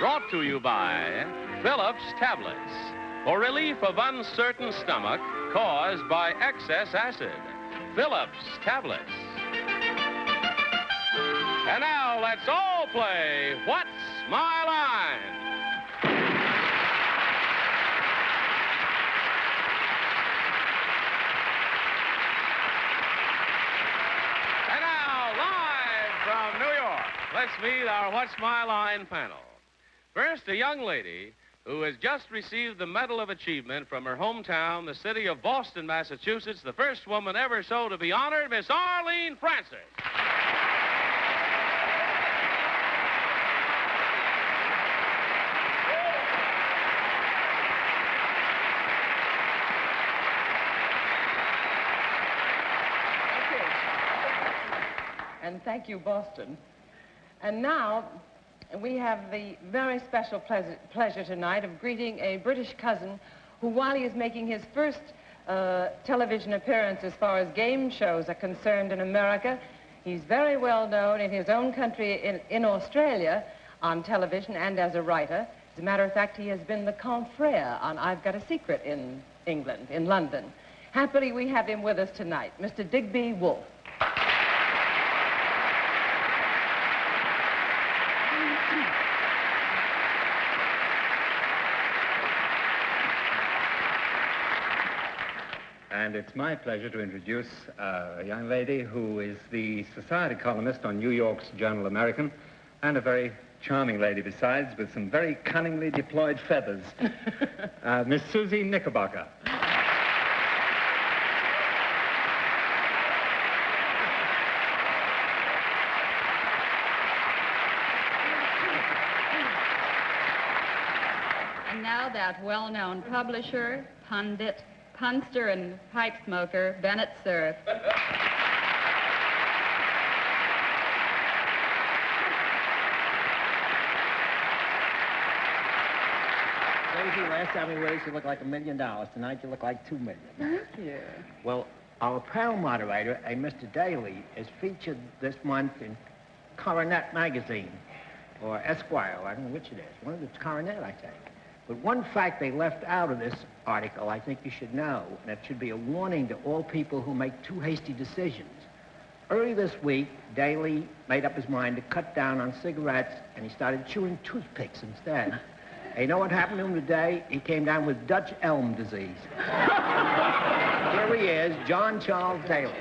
Brought to you by Phillips Tablets for relief of uncertain stomach caused by excess acid. Phillips Tablets. And now let's all play What's My Line? And now, live from New York, let's meet our What's My Line panel. First, a young lady who has just received the Medal of Achievement from her hometown, the city of Boston, Massachusetts, the first woman ever so to be honored, Miss Arlene Francis. And thank you, Boston. And now, we have the very special pleasure tonight of greeting a British cousin who, while he is making his first television appearance as far as game shows are concerned in America, he's very well known in his own country in Australia on television and as a writer. As a matter of fact, he has been the confrere on I've Got a Secret in England, in London. Happily, we have him with us tonight, Mr. Digby Wolfe. And it's my pleasure to introduce a young lady who is the society columnist on New York's Journal American, and a very charming lady besides, with some very cunningly deployed feathers, Miss Suzy Knickerbocker. And now that well-known publisher, pundit, punster, and pipe smoker, Bennett, Cerf. Daisy, last time we were with us, you looked like $1 million. Tonight, you look like $2 million. Thank you. Well, our panel moderator, a Mr. Daly, is featured this month in Coronet magazine, or Esquire, I don't know which it is. One of it's Coronet, I think. But one fact they left out of this article I think you should know, and it should be a warning to all people who make too hasty decisions. Early this week, Daly made up his mind to cut down on cigarettes, and he started chewing toothpicks instead. And you know what happened to him today? He came down with Dutch elm disease. Here he is, John Charles Daly.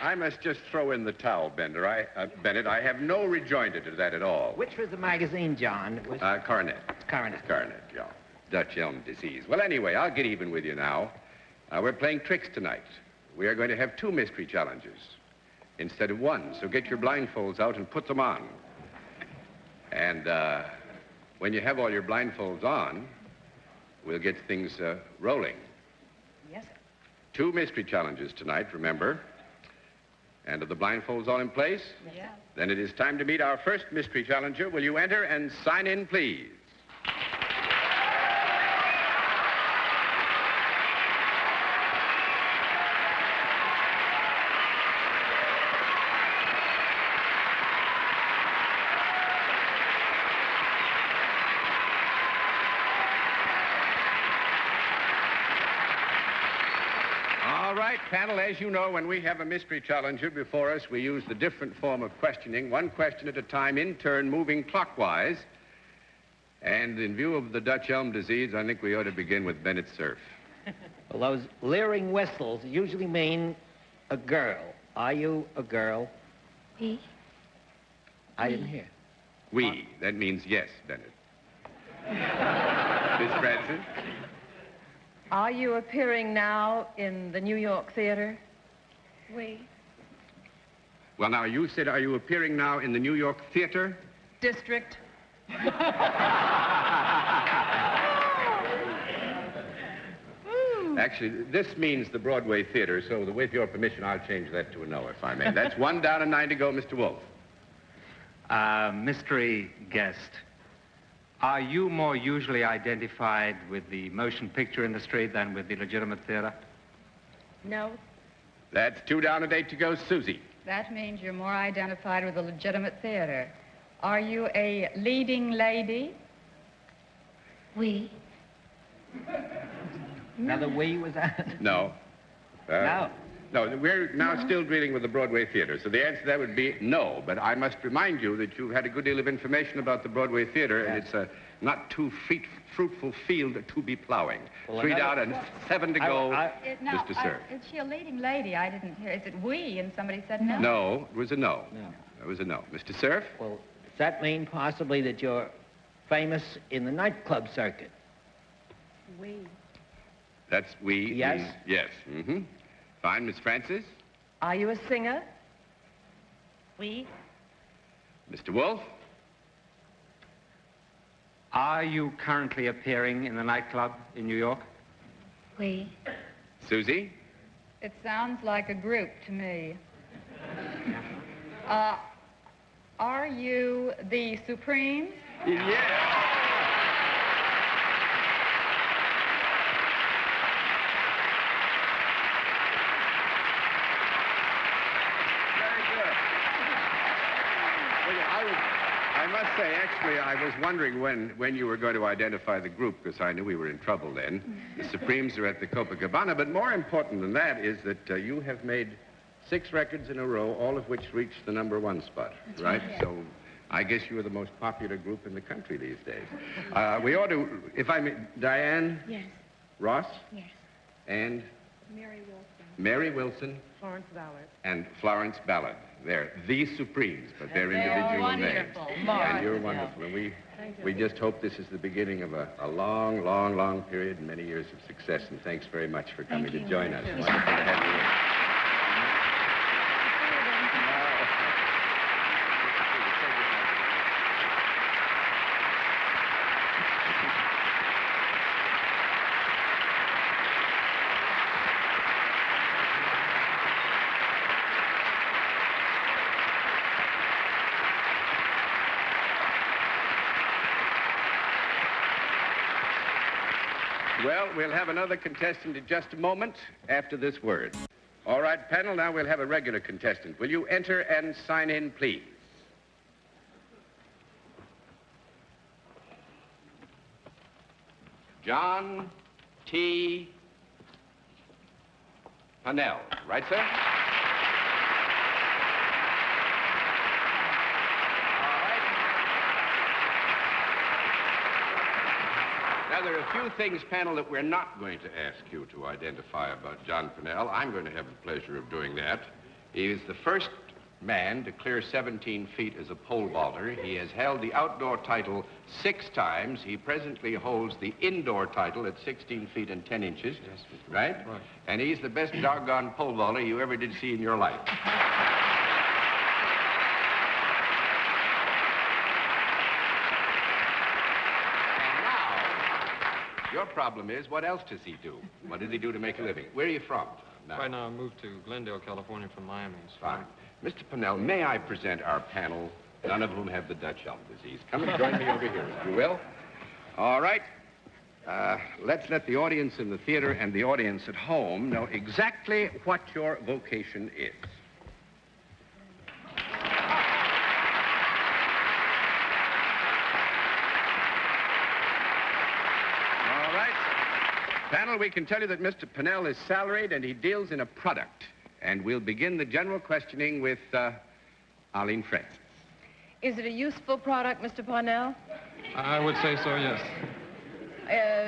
I must just throw in the towel, Bennett. I have no rejoinder to that at all. Which was the magazine, John? It was... Coronet. Coronet. Coronet, yeah. Dutch elm disease. Well, anyway, I'll get even with you now. We're playing tricks tonight. We are going to have 2 mystery challenges instead of 1, so get your blindfolds out and put them on. And when you have all your blindfolds on, we'll get things rolling. Yes, sir. 2 mystery challenges tonight, remember? And are the blindfolds all in place? Yeah. Then it is time to meet our first mystery challenger. Will you enter and sign in, please? Panel, as you know, when we have a mystery challenger before us, we use the different form of questioning, 1 question at a time, in turn, moving clockwise. And in view of the Dutch elm disease, I think we ought to begin with Bennett Cerf. Well, those leering whistles usually mean a girl. Are you a girl? Me? I didn't hear. We. That means yes, Bennett. Miss Francis? Are you appearing now in the New York theater? We. Well, now, you said, are you appearing now in the New York theater? District. Actually, this means the Broadway theater, so with your permission, I'll change that to a no, if I may. That's 1 down and 9 to go, Mr. Wolfe. Mystery guest, Are you more usually identified with the motion picture industry than with the legitimate theater? No. That's 2 down and 8 to go, Suzy. That means you're more identified with the legitimate theater. Are you a leading lady? We. Another we was that? No. No. No, we're now still dealing with the Broadway theater, so the answer to that would be no. But I must remind you that you've had a good deal of information about the Broadway theater, and it's a not too fruitful field to be plowing. Well, 3 down and 7 to go, Mr. Cerf. Is she a leading lady? I didn't hear. Is it we? And somebody said no. No, it was a no. No. It was a no. Mr. Cerf? Well, does that mean possibly that you're famous in the nightclub circuit? We. That's we. Yes? Yes. Mm-hmm. Fine, Miss Francis. Are you a singer? We. Mr. Wolfe? Are you currently appearing in the nightclub in New York? We. Suzy? It sounds like a group to me. Are you the Supremes? Yeah. I must say, actually, I was wondering when you were going to identify the group, because I knew we were in trouble then. The Supremes are at the Copacabana, but more important than that is that you have made 6 records in a row, all of which reached the #1 spot, right? So I guess you are the most popular group in the country these days. We ought to, if I may, Diane? Yes. Ross? Yes. And? Mary Wilson. Mary Wilson. Florence Ballard. And Florence Ballard. They're the Supremes, but they're individual names. And you're wonderful. And we just hope this is the beginning of a long, long, long period and many years of success. And thanks very much for coming to join us. Wonderful to have you here. Well, we'll have another contestant in just a moment after this word. All right, panel, now we'll have a regular contestant. Will you enter and sign in, please? John T. Pannell. Right, sir? Now, there are a few things, panel, that we're not going to ask you to identify about John Pannell. I'm going to have the pleasure of doing that. He is the first man to clear 17 feet as a pole vaulter. He has held the outdoor title 6 times. He presently holds the indoor title at 16 feet and 10 inches. Yes, right? Right. And he's the best doggone pole vaulter you ever did see in your life. Your problem is, what else does he do? What does he do to make a living? Where are you from now? Right now, I moved to Glendale, California from Miami. Fine. Mr. Pannell, may I present our panel, none of whom have the Dutch elm disease. Come and join me over here, if you will. All right. Let's let the audience in the theater and the audience at home know exactly what your vocation is. Panel, we can tell you that Mr. Pannell is salaried and he deals in a product. And we'll begin the general questioning with Arlene Francis. Is it a useful product, Mr. Pannell? I would say so, yes.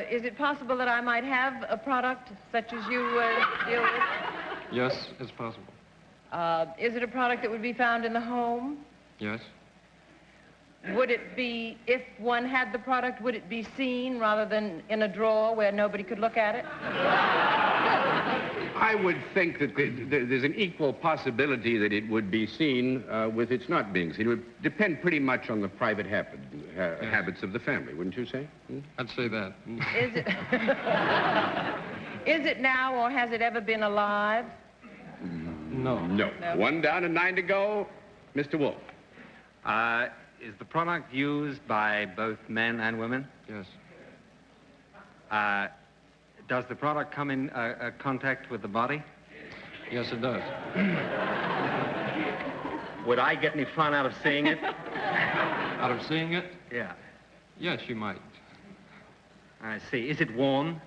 Is it possible that I might have a product such as you deal with? Yes, it's possible. Is it a product that would be found in the home? Yes. Would it be, if one had the product, would it be seen rather than in a drawer where nobody could look at it? I would think that there's an equal possibility that it would be seen with its not being seen. It would depend pretty much on the private habits of the family, wouldn't you say? Hmm? I'd say that. Is it? Is it now, or has it ever been alive? No. No. 1 down and 9 to go. Mr. Wolfe. is the product used by both men and women? Yes. Does the product come in contact with the body? Yes, it does. Would I get any fun out of seeing it? Out of seeing it? Yeah. Yes, you might. I see. Is it worn?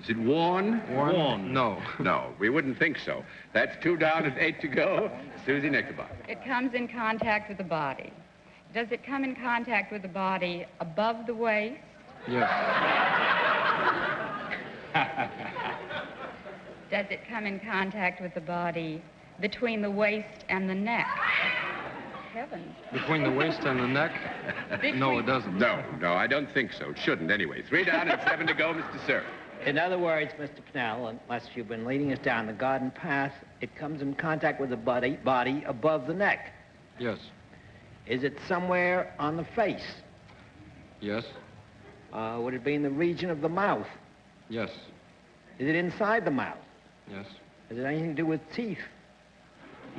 Is it worn? Worn? No. No, we wouldn't think so. That's 2 down and 8 to go. Suzy Knickerbocker. It comes in contact with the body. Does it come in contact with the body above the waist? Yes. Does it come in contact with the body between the waist and the neck? Heavens. Between the waist and the neck? No, it doesn't. No, I don't think so. It shouldn't anyway. 3 down and 7 to go, Mr. Cerf. In other words, Mr. Pennell, unless you've been leading us down the garden path, it comes in contact with the body above the neck. Yes. Is it somewhere on the face? Yes. Would it be in the region of the mouth? Yes. Is it inside the mouth? Yes. Has it anything to do with teeth?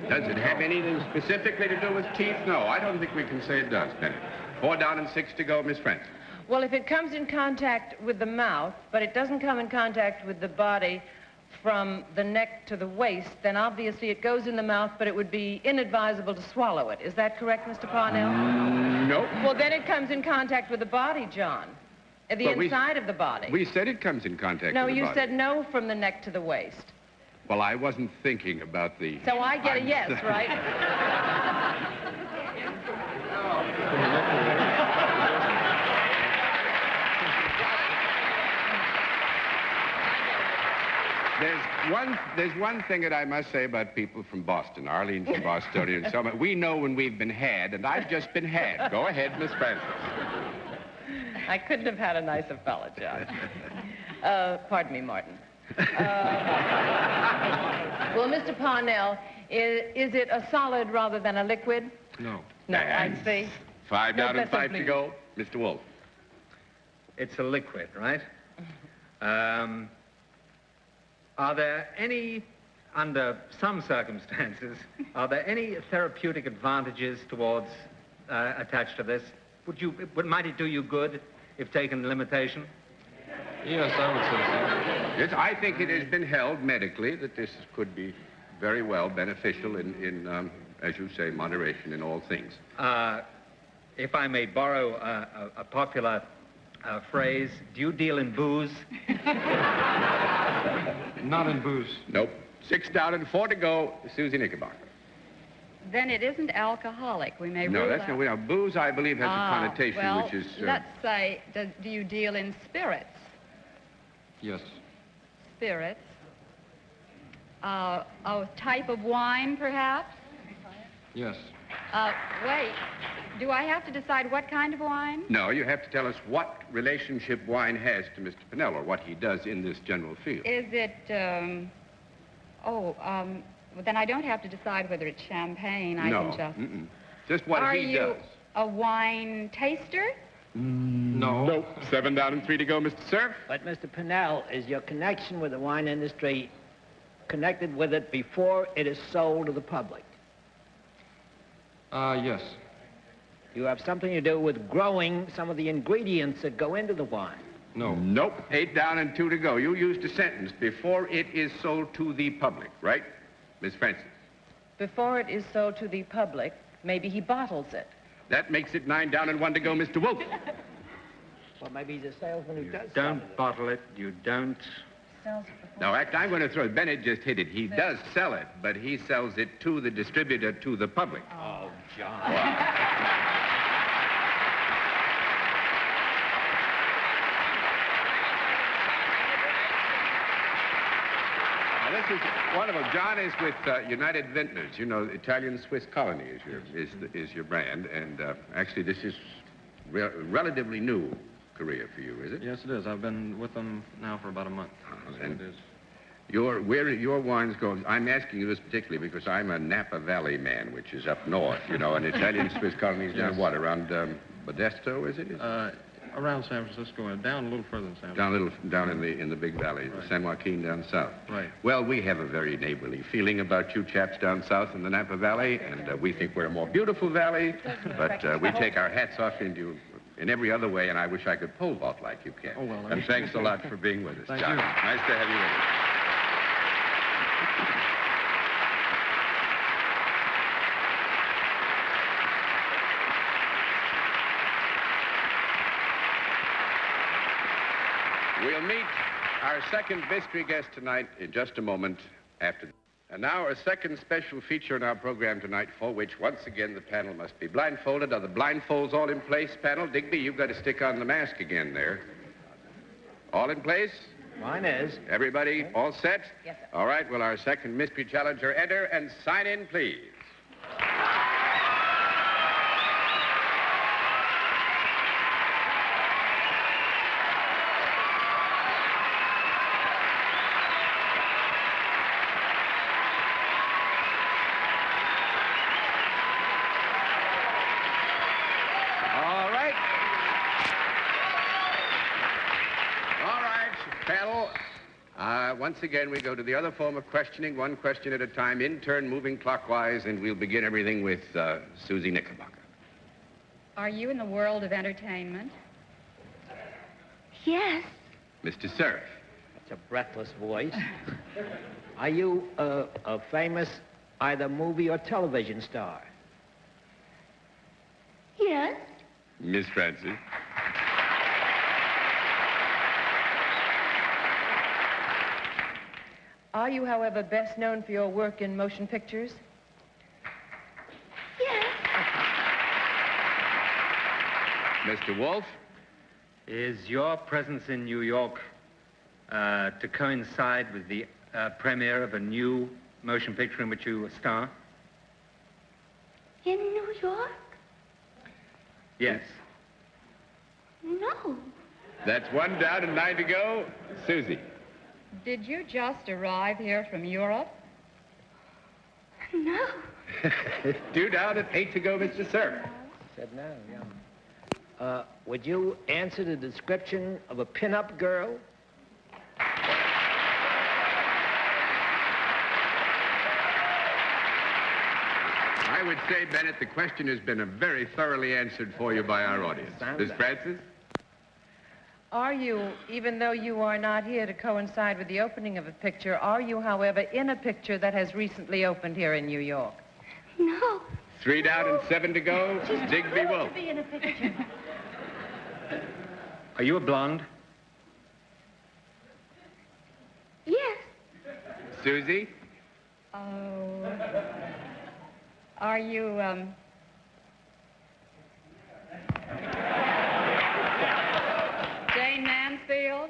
Does it have anything specifically to do with teeth? No, I don't think we can say it does, Bennett. 4 down and 6 to go, Miss Francis. Well, if it comes in contact with the mouth, but it doesn't come in contact with the body from the neck to the waist, then obviously it goes in the mouth, but it would be inadvisable to swallow it. Is that correct, Mr. Parnell? Nope. Well, then it comes in contact with the body, John. The inside of the body. We said it comes in contact No, with the you body. said no from the neck to the waist. Well, I wasn't thinking about the... So I get a yes, right? There's one thing that I must say about people from Boston. Arlene's from Bostonian, and so on. We know when we've been had, and I've just been had. Go ahead, Miss Francis. I couldn't have had a nicer fella, John. Pardon me, Martin. Well, Mr. Parnell, is it a solid rather than a liquid? No. No, I see. 5 down and 5 to please. go. Mr. Wolfe. It's a liquid, right? Are there any, under some circumstances, are there any therapeutic advantages towards attached to this? Might it do you good if taken in limitation? Yes, I would say so. Yes, I think it has been held medically that this could be very well beneficial in as you say, moderation in all things. If I may borrow a popular phrase, do you deal in booze? Not in booze. Nope. 6 down and 4 to go, Suzy Knickerbocker. Then it isn't alcoholic. We may No, rule that's out. not. Now, booze, I believe, has a connotation well, which is. Let's say, do you deal in spirits? Yes. Spirits. A type of wine, perhaps? Yes. Wait. Do I have to decide what kind of wine? No, you have to tell us what relationship wine has to Mr. Pennell, or what he does in this general field. Is it, well, then I don't have to decide whether it's champagne. I No. can just... Just what Are he you does. a wine taster? No. Nope. 7 down and 3 to go, Mr. Cerf. But, Mr. Pennell, is your connection with the wine industry connected with it before it is sold to the public? Yes. You have something to do with growing some of the ingredients that go into the wine. No. Nope. 8 down and 2 to go. You used a sentence, before it is sold to the public, right? Miss Francis. Before it is sold to the public, maybe he bottles it. That makes it 9 down and 1 to go, Mr. Wolfe. Well, maybe he's a salesman who does Don't sell it. bottle it. You don't. Now, I'm going to throw it. Bennett just hit it. He does sell it, but he sells it to the distributor, to the public. Oh, John. Now, this is one of them. John is with United Vintners. You know, Italian Swiss Colony is your brand, and actually this is relatively new career for you, is it? Yes, it is. I've been with them now for about a month. So and it is. where your wines go, I'm asking you this particularly because I'm a Napa Valley man, which is up north, you know, and Italian Swiss Colony is down Yes. what, around Modesto, is it? Around San Francisco and down a little further than San Francisco. Down in the big valley, Right. San Joaquin down south. Right. Well, we have a very neighborly feeling about you chaps down south in the Napa Valley, and we think we're a more beautiful valley, but we take our hats off to you in every other way, and I wish I could pole vault like you can. Oh, well, And thanks a lot for being with us, Thank John. you. Nice to have you with us. We'll meet our second mystery guest tonight in just a moment after. And now a second special feature in our program tonight, for which, once again, the panel must be blindfolded. Are the blindfolds all in place, panel? Digby, you've got to stick on the mask again there. All in place? Mine is. Everybody all set? Yes, sir. All right, will our second mystery challenger enter and sign in, please? All right. All right, panel. Once again, we go to the other form of questioning, one question at a time, in turn, moving clockwise, and we'll begin everything with Suzy Knickerbocker. Are you in the world of entertainment? Yes. Mr. Cerf. That's a breathless voice. Are you a famous either movie or television star? Yes. Miss Francis. Are you, however, best known for your work in motion pictures? Yes. Mr. Wolfe. Is your presence in New York to coincide with the premiere of a new motion picture in which you star? In New York? Yes. No. That's one down and 9 to go. Suzy. Did you just arrive here from Europe? No. 2 down and 8 to go, Mr. Cerf. Said no, yeah. Would you answer the description of a pin-up girl? I would say, Bennett, the question has been very thoroughly answered for you by our audience. Miss Francis? Are you, even though you are not here to coincide with the opening of a picture, are you, however, in a picture that has recently opened here in New York? No. 3 down and 7 to go. She's Digby too Wolfe. to be in a picture. Are you a blonde? Yes. Suzy? Oh. Are you, Jane Mansfield?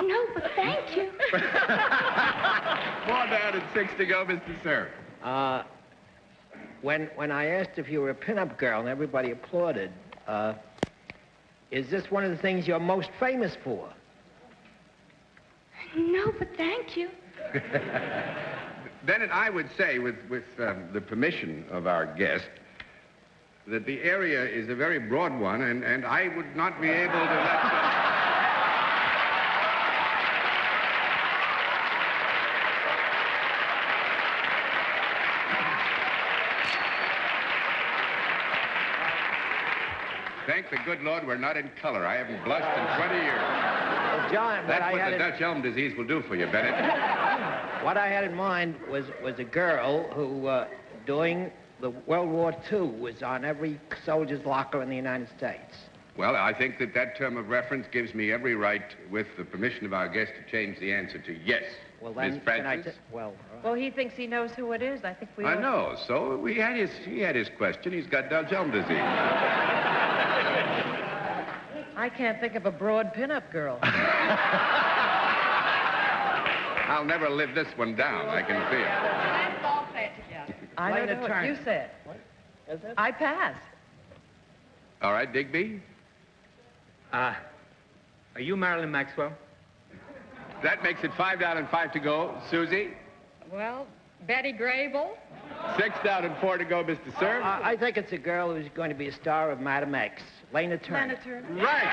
No, but thank you. 4 down and 6 to go, Mr. Cerf. When I asked if you were a pin-up girl and everybody applauded, is this one of the things you're most famous for? No, but thank you. Bennett, I would say, with the permission of our guest, that the area is a very broad one, and I would not be able to let... Thank the good Lord we're not in color. I haven't blushed in 20 years. Well, John, That's what the Dutch elm disease will do for you, Bennett. what I had in mind was a girl who, during the World War II, was on every soldier's locker in the United States. Well, I think that term of reference gives me every right, with the permission of our guest, to change the answer to yes. Well, then, Miss Francis? Well, he thinks he knows who it is. I think we I ought- know. So he had his question. He's got Dutch elm disease. I can't think of a broad pinup girl. I'll never live this one down, I can feel. Let's all say it together. I don't Lana know what Turner. you said. What is it? I pass. All right, Digby? Are you Marilyn Maxwell? That makes it 5 down and 5 to go. Suzy? Well, Betty Grable? 6 down and 4 to go, Mr. Cerf. I think it's a girl who's going to be a star of Madam X, Lana Turner. Lana Turner. Right.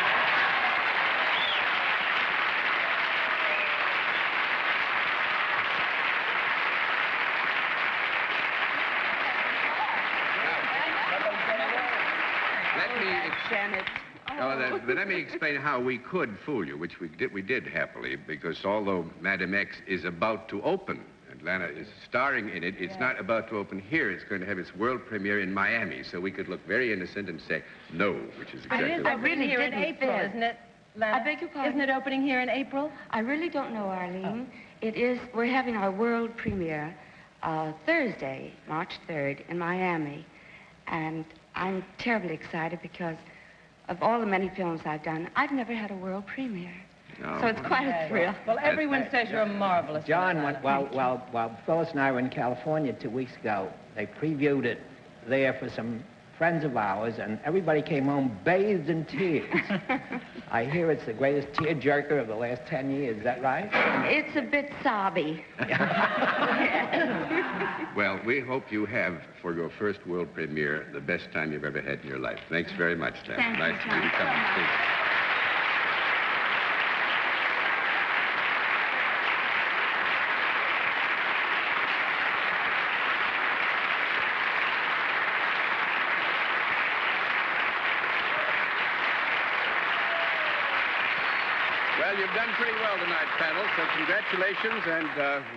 Let me explain how we could fool you, which we did happily, because although Madam X is about to open, and Lana is starring in it, it's not about to open here. It's going to have its world premiere in Miami, so we could look very innocent and say no, which is exactly It is what opening here in April, isn't it, Lana? I beg your pardon? Isn't it opening here in April? I really don't know, Arlene. It is, we're having our world premiere Thursday, March 3rd, in Miami. And I'm terribly excited because of all the many films I've done, I've never had a world premiere. No. So it's quite a thrill. Well, everyone says you're marvelous. John, while Phyllis and I were in California 2 weeks ago, they previewed it there for some friends of ours, and everybody came home bathed in tears. I hear it's the greatest tearjerker of the last 10 years. Is that right? It's a bit sobby. Well, we hope you have, for your first world premiere, the best time you've ever had in your life. Thanks very much, Lana. Thank you, Nice to meet you. Come and see. Well, you've done pretty well tonight, panel, so congratulations, and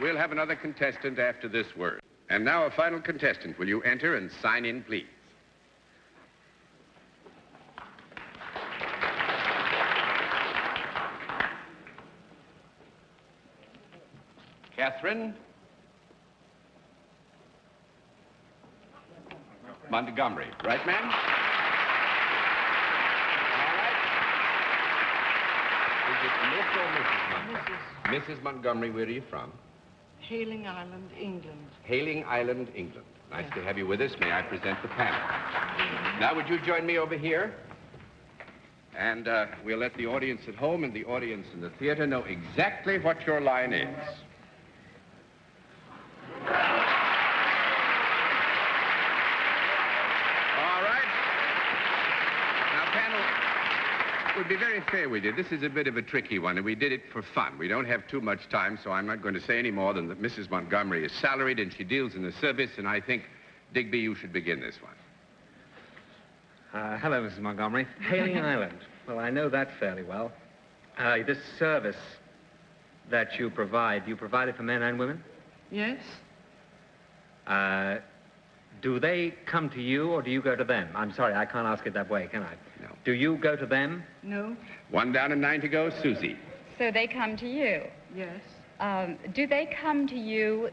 we'll have another contestant after this word. And now a final contestant. Will you enter and sign in, please? Katherine Montgomery. Right, ma'am? Is it Miss or Mrs. Montgomery? Mrs. Montgomery, where are you from? Hailing Island, England. Hailing Island, England. Nice to have you with us. May I present the panel? Now, would you join me over here? And we'll let the audience at home and the audience in the theater know exactly what your line is. It would be very fair with you. This is a bit of a tricky one, and we did it for fun. We don't have too much time, so I'm not going to say any more than that Mrs. Montgomery is salaried and she deals in the service, and I think, Digby, you should begin this one. Hello, Mrs. Montgomery. Hailing Island. Well, I know that fairly well. This service that you provide it for men and women? Yes? Do they come to you, or do you go to them? I'm sorry, I can't ask it that way, can I? No. Do you go to them? No? 1 down and 9 to go. Suzy. So they come to you. Yes. Do they come to you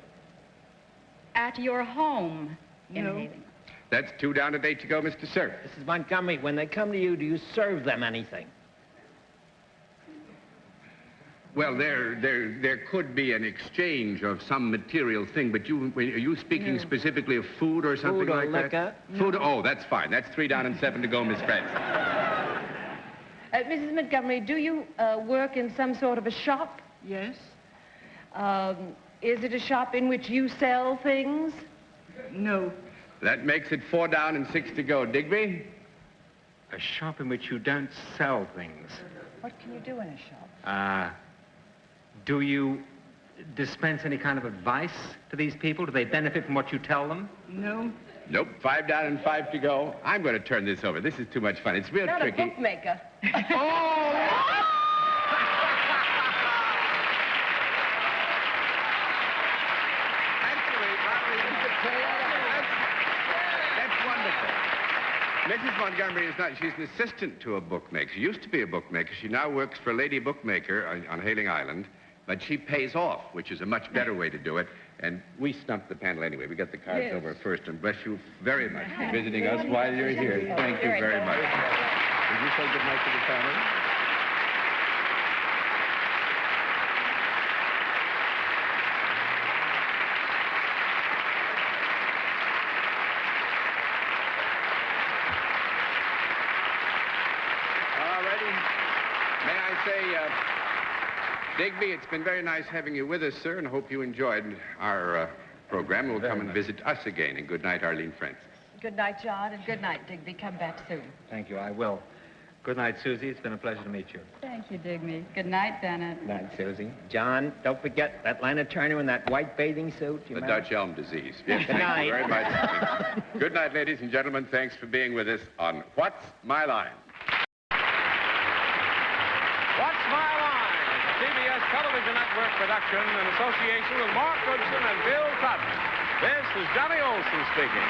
at your home in No. Hailing? That's 2 down and 8 to go. Mr. Cerf. Mrs. Montgomery, when they come to you, do you serve them anything? Well, there could be an exchange of some material thing, but are you speaking specifically of food or something Food or like liquor? that? Food? Oh, that's fine. That's 3 down and 7 to go, Miss Frances. Mrs. Montgomery, do you work in some sort of a shop? Yes? Is it a shop in which you sell things? No. That makes it 4 down and 6 to go. Digby? A shop in which you don't sell things. What can you do in a shop? Do you dispense any kind of advice to these people? Do they benefit from what you tell them? No. Nope. 5 down and 5 to go. I'm going to turn this over. This is too much fun. It's real Not tricky. a bookmaker. That's wonderful. Mrs. Montgomery is not, she's an assistant to a bookmaker. She used to be a bookmaker. She now works for a lady bookmaker on Hailing Island, but she pays off, which is a much better way to do it. And we stumped the panel anyway. We got the cards over first, and bless you very much for visiting us while you're here. Thank you very much. Would you say good night to the family? Digby, it's been very nice having you with us, sir, and I hope you enjoyed our program will come and visit us again. And good night, Arlene Francis. Good night, John, and good night, Digby. Come back soon. Thank you, I will. Good night, Suzy. It's been a pleasure to meet you. Thank you, Digby. Good night, Bennett. Good night, Suzy. John, don't forget that Lana Turner in that white bathing suit. The Dutch elm disease. Yes, Good thank night. you very much. Good night, ladies and gentlemen. Thanks for being with us on What's My Line? What's My Line is a CBS television network production in association with Mark Goodson and Bill Cotton. This is Johnny Olson speaking.